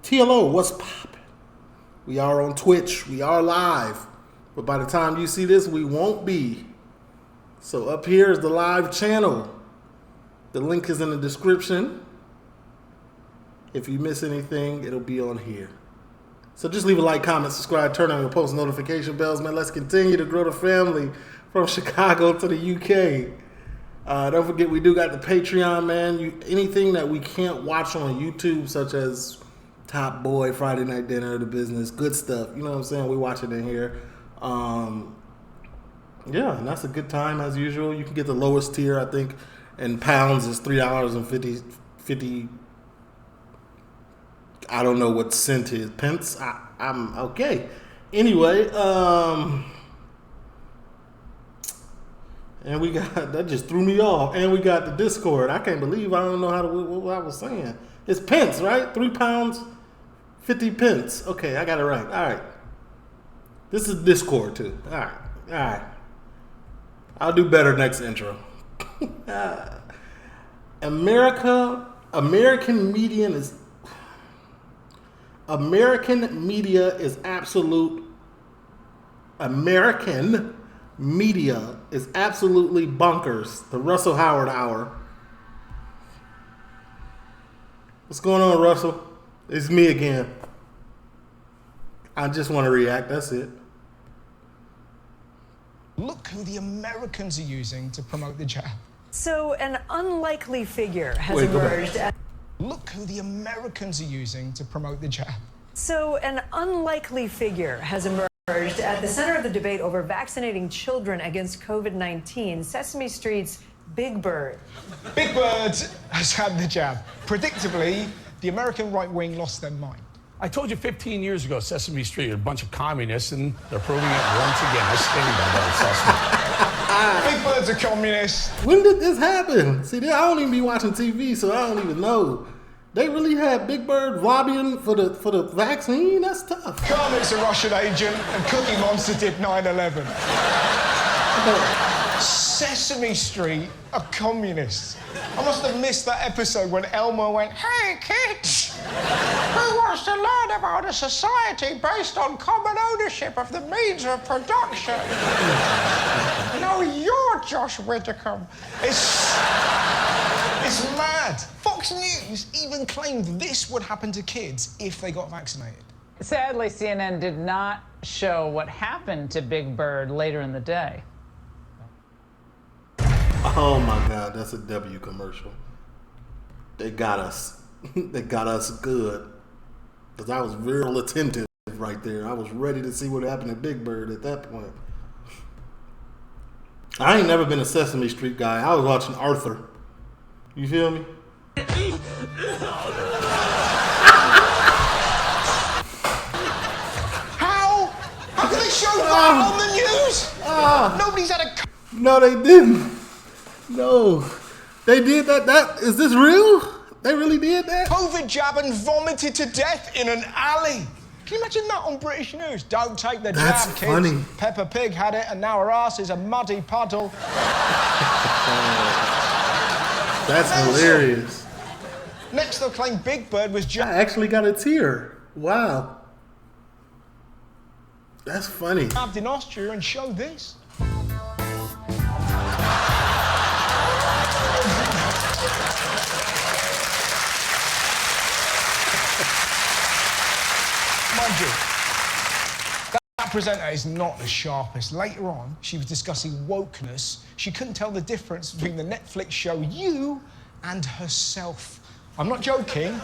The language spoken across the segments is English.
TLO, what's poppin'? We are on Twitch. We are live. But by the time you see this, we won't be. So up here is the live channel. The link is in the description. If you miss anything, it'll be on here. So just leave a like, comment, subscribe, turn on your post notification bells, man. Let's continue to grow the family from Chicago to the UK. Don't forget, we do got the Patreon, man. Anything that we can't watch on YouTube, such as Top Boy, Friday Night Dinner, The Business, good stuff. You know what I'm saying? We watch it in here. Yeah, and that's a good time as usual. You can get the lowest tier, I think, in pounds is $3.50. I don't know what cent is. Pence? I'm okay. Anyway, and we got, that just threw me off. And we got the Discord. I can't believe I don't know what I was saying. It's pence, right? £3.50. Okay, I got it right. All right. This is Discord too. All right. I'll do better next intro. American media is absolutely bonkers. The Russell Howard Hour. What's going on, Russell? It's me again. I just want to react. That's it. Look who the Americans are using to promote the jab. So an unlikely figure has emerged. Look who the Americans are using to promote the jab. So an unlikely figure has emerged at the center of the debate over vaccinating children against COVID-19. Sesame Street's Big Bird. Big Bird has had the jab. Predictably, the American right wing lost their mind. I told you 15 years ago, Sesame Street, a bunch of communists, and they're proving it once again. I stand by that assessment. Big Bird's a communist. When did this happen? See, I don't even be watching TV, so I don't even know. They really had Big Bird lobbying for the vaccine? That's tough. Kermit's a Russian agent, and Cookie Monster did 9/11. Sesame Street are communists. I must have missed that episode when Elmo went, "Hey kids, who wants to learn about a society based on common ownership of the means of production?" No, you're Josh Widdicombe. It's mad. Fox News even claimed this would happen to kids if they got vaccinated. Sadly, CNN did not show what happened to Big Bird later in the day. Oh my God, that's a W commercial. They got us. They got us good. Because I was real attentive right there. I was ready to see what happened to Big Bird at that point. I ain't never been a Sesame Street guy. I was watching Arthur. You feel me? How? How can they show that on the news? Nobody's had a... No, they didn't. No. They did that. Is this real? They really did that? COVID jab and vomited to death in an alley. Can you imagine that on British news? Don't take the That's jab, funny. kids. Peppa Pig had it and now her ass is a muddy puddle. That's hilarious. Next they'll claim Big Bird was I jabbed. actually got a tear. Wow. That's funny. In Austria and show this. Mind you, that presenter is not the sharpest. Later on, she was discussing wokeness. She couldn't tell the difference between the Netflix show You and herself. I'm not joking.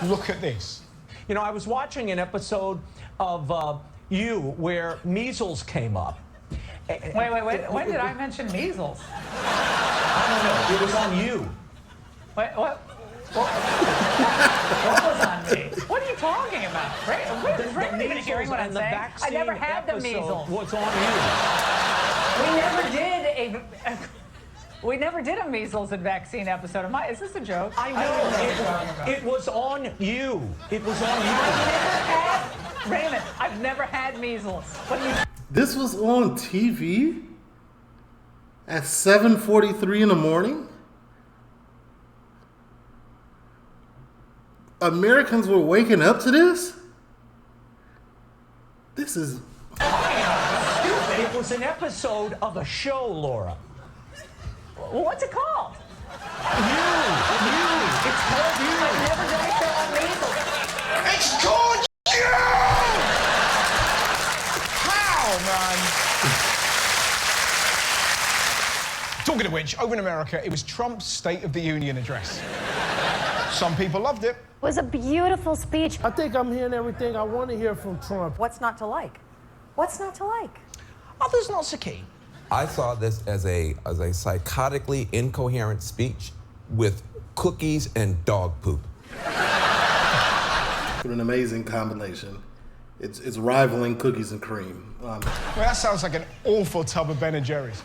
Look at this. You know, I was watching an episode of You where measles came up. Wait. When did I mention measles? I don't know. It was on You. What was on me? What are you talking about? Is Raymond even hearing what I'm saying? I never had the measles. What's on You? We never did a measles and vaccine episode. Is this a joke? I know. It was on You. It was on You. Raymond, I've never had measles. What are you? This was on TV at 7:43 in the morning. Americans were waking up to this? This is... Stupid. It was an episode of a show, Laura. Well, what's it called? You. It's called You. I've never done a show on measles. It's called you! How, man? Talking of which, over in America, it was Trump's State of the Union address. Some people loved it. It was a beautiful speech. I think I'm hearing everything I want to hear from Trump. What's not to like? What's not to like? Others not so keen. I saw this as a psychotically incoherent speech with cookies and dog poop. An amazing combination. It's rivaling cookies and cream. Well, that sounds like an awful tub of Ben & Jerry's.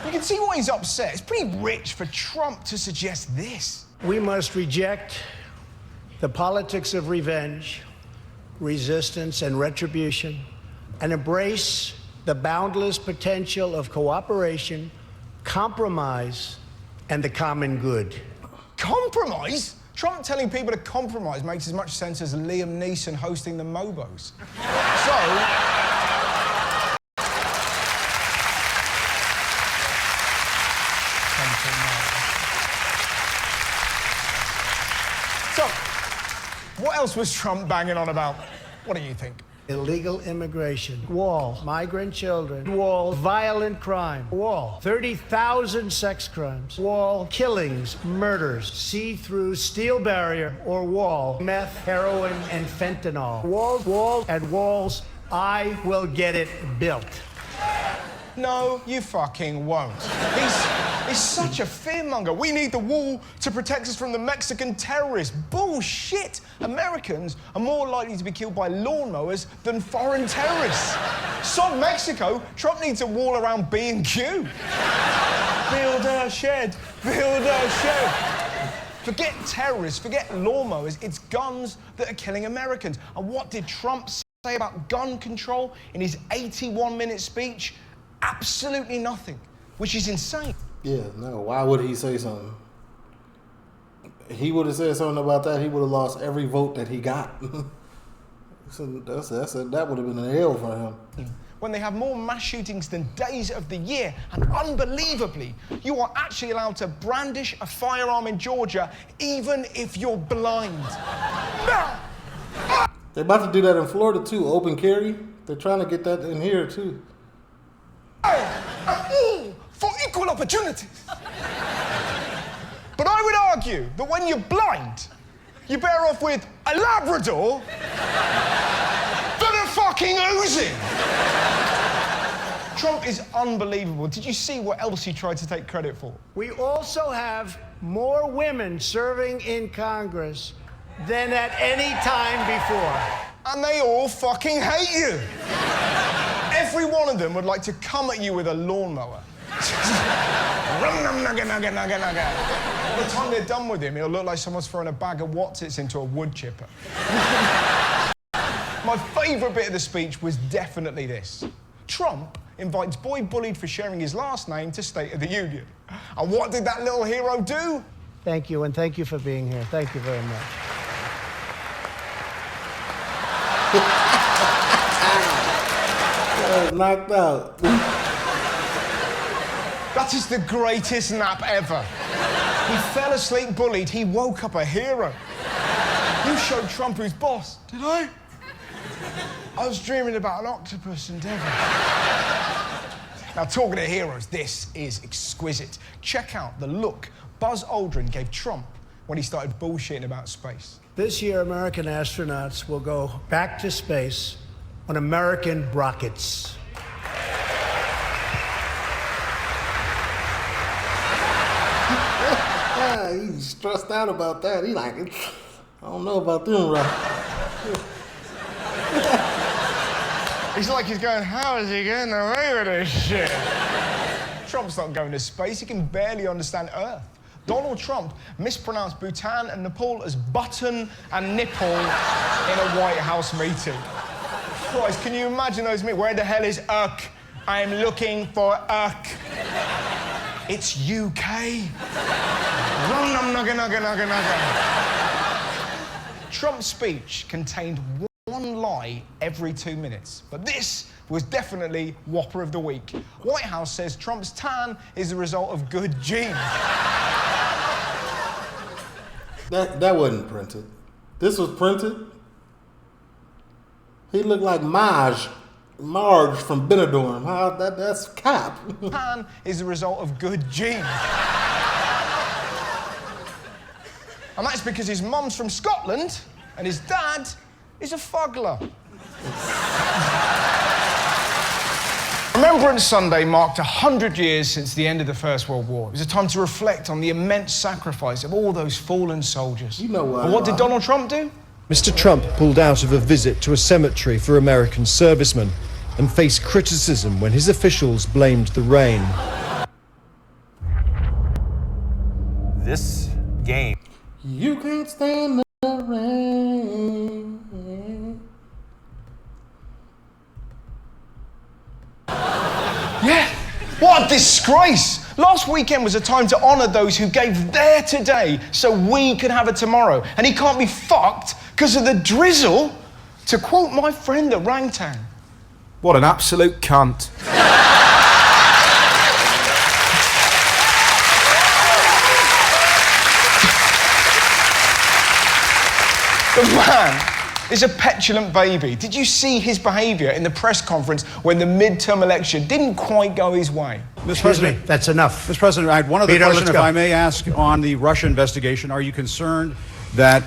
You can see why he's upset. It's pretty rich for Trump to suggest this. We must reject the politics of revenge, resistance, and retribution, and embrace the boundless potential of cooperation, compromise, and the common good. Compromise? Trump telling people to compromise makes as much sense as Liam Neeson hosting the Mobos. So, what else was Trump banging on about? What do you think? Illegal immigration, wall, migrant children, wall, violent crime, wall, 30,000 sex crimes, wall, killings, murders, see-through steel barrier, or wall, meth, heroin, and fentanyl. Walls, walls, and walls. I will get it built. No, you fucking won't. He's such a fearmonger. We need the wall to protect us from the Mexican terrorists. Bullshit! Americans are more likely to be killed by lawnmowers than foreign terrorists. Sod Mexico, Trump needs a wall around B&Q. Build a shed, build a shed. Forget terrorists, forget lawnmowers. It's guns that are killing Americans. And what did Trump say about gun control in his 81-minute speech? Absolutely nothing, which is insane. Yeah, no, why would he say something? He would have said something about that, he would have lost every vote that he got. So that would have been a hell for him. When they have more mass shootings than days of the year, and unbelievably, you are actually allowed to brandish a firearm in Georgia, even if you're blind. They're about to do that in Florida too, open carry. They're trying to get that in here too. For equal opportunities. But I would argue that when you're blind, you're better off with a Labrador than a fucking Uzi. Trump is unbelievable. Did you see what else he tried to take credit for? We also have more women serving in Congress than at any time before. And they all fucking hate you. Every one of them would like to come at you with a lawnmower. By the time they're done with him, it'll look like someone's throwing a bag of Wotsits into a wood chipper. My favourite bit of the speech was definitely this. Trump invites boy bullied for sharing his last name to State of the Union. And what did that little hero do? Thank you, and thank you for being here. Thank you very much. Knocked out. That is the greatest nap ever. He fell asleep bullied, he woke up a hero. You showed Trump who's boss. Did I? I was dreaming about an octopus and devil. Now, talking to heroes, this is exquisite. Check out the look Buzz Aldrin gave Trump when he started bullshitting about space. This year, American astronauts will go back to space on American rockets. He's stressed out about that. He like, I don't know about them, right? He's like he's going, how is he getting away with this shit? Trump's not going to space. He can barely understand Earth. Donald Trump mispronounced Bhutan and Nepal as button and nipple in a White House meeting. Christ, can you imagine those meetings? Where the hell is Urk? I'm looking for Urk. It's UK. Trump's speech contained one lie every 2 minutes, but this was definitely Whopper of the Week. White House says Trump's tan is the result of good genes. That wasn't printed. This was printed. He looked like Marge from Benidorm. That's cap. Tan is the result of good genes. And that's because his mum's from Scotland and his dad is a fuggler. Remembrance Sunday marked 100 years since the end of the First World War. It was a time to reflect on the immense sacrifice of all those fallen soldiers. You know what? And what did Donald Trump do? Mr. Trump pulled out of a visit to a cemetery for American servicemen and faced criticism when his officials blamed the rain. This game. You can't stand the rain. Yeah, what a disgrace! Last weekend was a time to honour those who gave their today so we could have a tomorrow. And he can't be fucked because of the drizzle, to quote my friend the Rangtang. What an absolute cunt. The man is a petulant baby. Did you see his behaviour in the press conference when the midterm election didn't quite go his way? Excuse me, that's enough. Mr. President, I had one other Peter, question, let's if go. I may ask, on the Russia investigation. Are you concerned that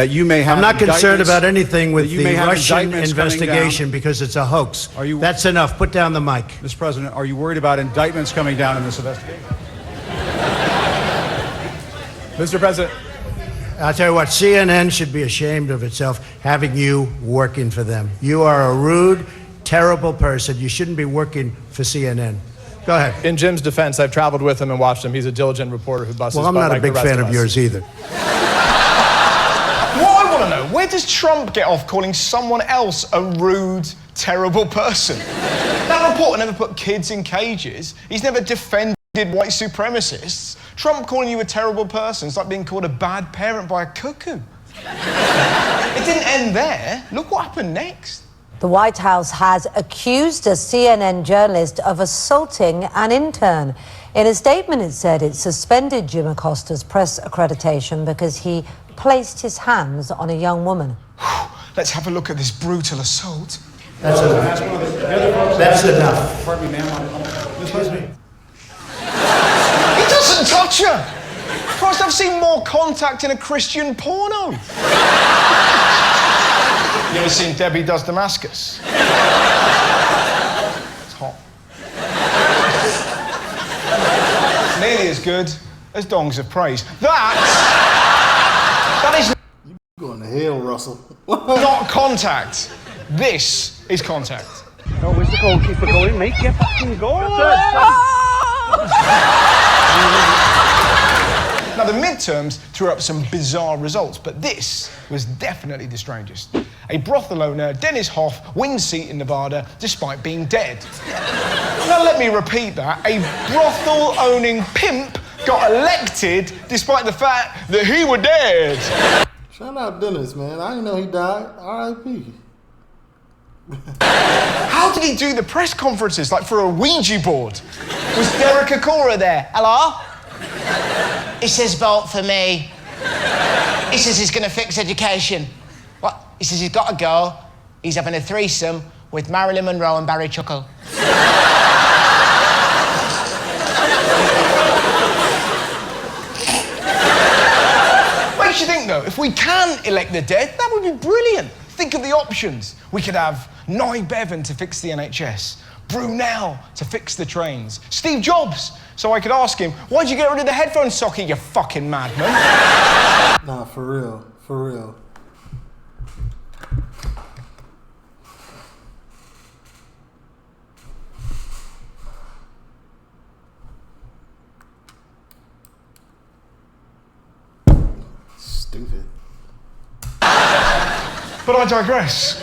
you may have I'm not concerned indictments- about anything with that you the may have Russian indictments coming investigation down? because it's a hoax. Are you- That's enough. Put down the mic. Mr. President, are you worried about indictments coming down in this investigation? Mr. President. I'll tell you what, CNN should be ashamed of itself having you working for them. You are a rude, terrible person. You shouldn't be working for CNN. Go ahead. In Jim's defense, I've traveled with him and watched him. He's a diligent reporter who busts his Well, I'm butt not a like big the rest fan of us. yours either. What I want to know, where does Trump get off calling someone else a rude, terrible person? That reporter never put kids in cages. He's never defended white supremacists. Trump calling you a terrible person is like being called a bad parent by a cuckoo. It didn't end there. Look what happened next. The White House has accused a CNN journalist of assaulting an intern. In a statement, it said it suspended Jim Acosta's press accreditation because he placed his hands on a young woman. Let's have a look at this brutal assault. That's enough. That's enough. Pardon me, ma'am. Excuse me. He doesn't touch her! Christ, I've seen more contact in a Christian porno. You ever seen Debbie Does Damascus? It's hot. Nearly as good as Dongs of Praise. That is Going to hell, Russell. not contact. This is contact. Oh, where's the goalkeeper going, mate? Get fucking goal! Now, the midterms threw up some bizarre results, but this was definitely the strangest. A brothel owner, Dennis Hoff, wins seat in Nevada despite being dead. Now, let me repeat that. A brothel-owning pimp got elected despite the fact that he was dead. Shout out Dennis, man. I didn't know he died. R.I.P. How did he do the press conferences, like for a Ouija board? Was Derek Acora there? Hello? He says vote for me. He says he's going to fix education. What? He says he's got to go. He's having a threesome with Marilyn Monroe and Barry Chuckle. Makes you think, though, if we can elect the dead, that would be brilliant. Think of the options. We could have Nye Bevan to fix the NHS, Brunel to fix the trains, Steve Jobs, so I could ask him, why'd you get rid of the headphone socket, you fucking madman? Nah, for real. For real. Stupid. But I digress.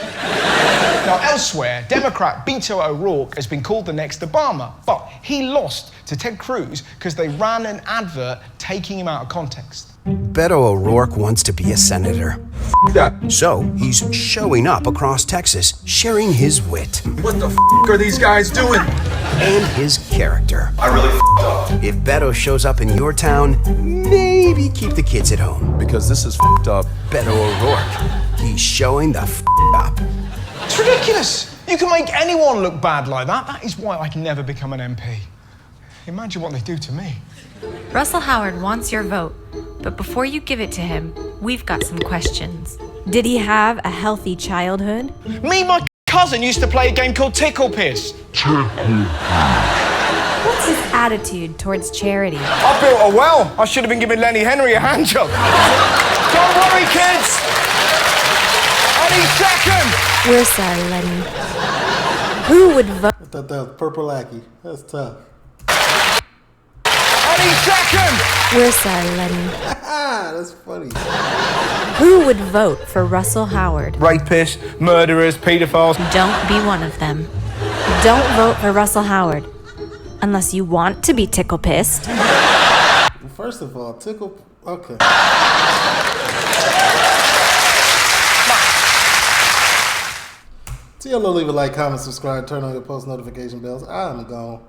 Now, elsewhere, Democrat Beto O'Rourke has been called the next Obama, but he lost to Ted Cruz because they ran an advert taking him out of context. Beto O'Rourke wants to be a senator. up. So he's showing up across Texas, sharing his wit. What the are these guys doing? And his character. I really up. If Beto shows up in your town, maybe keep the kids at home. Because this is up. Beto O'Rourke. He's showing the up. It's ridiculous. You can make anyone look bad like that. That is why I'd never become an MP. Imagine what they do to me. Russell Howard wants your vote, but before you give it to him, we've got some questions. Did he have a healthy childhood? Me and my cousin used to play a game called Tickle Piss. What's his attitude towards charity? I built a well. I should have been giving Lenny Henry a hand job. Don't worry, kids. Any second. We're sorry, Lenny. Who would vote? I thought that was Purple Lackey. That's tough. Any second. We're sorry, Lenny. That's funny. Who would vote for Russell Howard? Rapists, murderers, paedophiles. Don't be one of them. Don't vote for Russell Howard. Unless you want to be tickle pissed. First of all, tickle. Okay. See y'all, leave a like, comment, subscribe, turn on your post notification bells. I'm gone.